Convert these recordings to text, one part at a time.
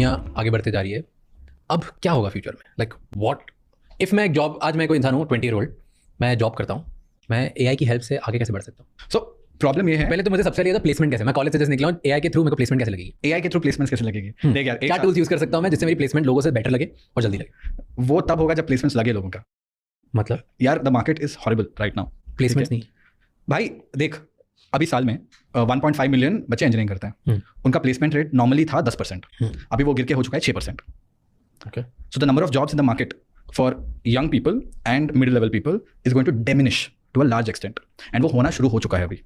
दुनिया आगे बढ़ते जा रही है, अब क्या होगा फ्यूचर में? लाइक व्हाट इफ मैं जॉब, आज मैं कोई इंसान हूँ 20 ईयर ओल्ड, मैं जॉब करता हूँ, मैं एआई की हेल्प से आगे कैसे बढ़ सकता हूँ? सो प्रॉब्लम ये है, पहले तो मुझे सबसे पहले प्लेसमेंट कैसे, मैं कॉलेज से जस्ट निकला हूँ, एआई के थ्रू मेरे को प्लेसमेंट कैसे लगेगी? एआई के थ्रू प्लेसमेंट कैसे लगेगी? देख यार, क्या टूल्स यूज कर सकता हूँ मैं जिससे मेरी प्लेसमेंट लोगों से बेटर लगे और जल्दी लगे? वो तब होगा जब प्लेसमेंट्स लगे लोगों का। मतलब यार the market is horrible right now. Placements नहीं भाई देख, अभी साल में 1.5 मिलियन बच्चे इंजीनियरिंग करते हैं, उनका प्लेसमेंट रेट नॉर्मली था 10%, अभी वो गिर के हो चुका है 6%। Okay, so the number of jobs in the market for young people and middle level people is going to diminish to a large extent, and वो होना शुरू हो चुका है अभी,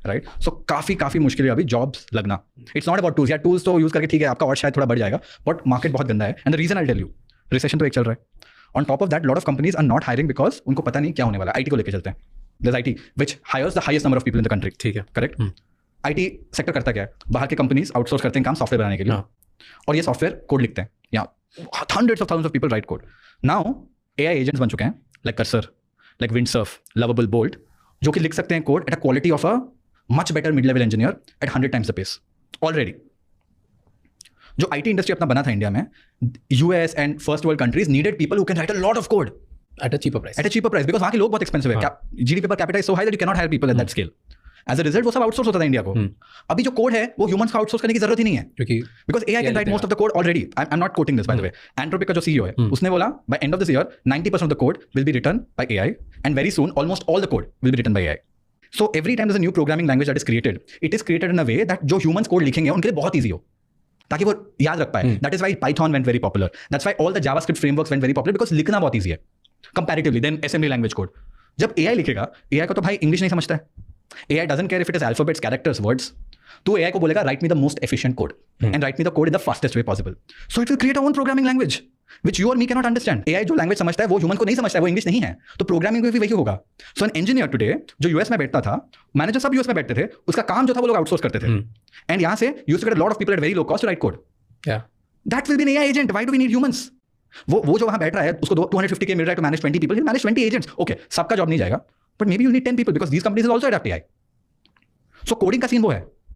राइट? सो काफ़ी मुश्किल है अभी जॉब्स लगना। इट्स नॉट अबाउट टूल्स, यार टूल्स तो यूज़ करके ठीक है आपका और शायद थोड़ा बढ़ जाएगा, बट मार्केट बहुत गंदा है। And the reason I tell you, recession तो एक चल रहा है, on top of that lot of companies are not hiring because उनको पता नहीं क्या होने वाला है। आईटी को लेकर चलते हैं, there IT which hires the highest number of people in the country, ठीक है, करेक्ट? आईटी सेक्टर करता क्या है? बाहर के कंपनीज आउटसोर्स करते हैं काम सॉफ्टवेयर बनाने के लिए, और ये सॉफ्टवेयर कोड लिखते हैं, या hundreds of thousands of people write code. Now AI agents बन चुके हैं, like Cursor, like Windsurf, Lovable, Bolt, जो कि लिख सकते हैं code at a quality of a much better mid-level engineer at 100 times the pace already. जो IT industry अपना बना था इंडिया में, US and first world countries needed people who can write a lot of code at a cheaper price. At a cheaper price because वहाँ के लोग बहुत expensive है। GDP per capita is so high that you cannot hire people at that scale. As a result वो सब outsource होता था India को। अभी जो कोड है वो ह्यूमंस को आउटसोर्स करने की जरूरत ही नहीं है, because AI can write most of the code already. I am not quoting this by the way. Anthropic का जो सीईओ है उसने बोला by end of this year 90% of the code will be written by AI, and very soon almost all the code will be written by AI. So every time there is a new programming language that is created, it is created in a way that जो humans code लिखेंगे उनके लिए बहुत easy हो, ताकि वो याद रख पाए। That is why Python went very popular, that's why all the JavaScript frameworks went very popular, because लिखना बहुत ईजी है comparatively than assembly language code. जब एआई लिखेगा, एआई को तो भाई इंग्लिश नहीं समझता है, AI doesn't care if it is alphabets, characters, words. तो AI को बोलेगा write me the most efficient code and write me the code in the fastest way possible. So it will create a own programming language which you or me cannot understand. AI जो language समझता है वो human को नहीं समझता है, वो English नहीं है, तो programming में भी वही होगा. So an engineer today जो US में बैठता था, मैनेजर सब US में बैठते थे, उसका काम जो था वो लोग आउटसोर्स करते थे, and यहाँ से used to get a lot of people at very low cost to write code. Yeah. That will be an AI agent. Why do we need humans? वो जो वहाँ बैठ रहा है उसको 250K मिल रहा है to manage 20 people. He'll manage 20 agents. Okay, सबका जॉब नहीं जाएगा, but maybe you need 10 people because these companies will also adapt AI. So coding का सीन वो है।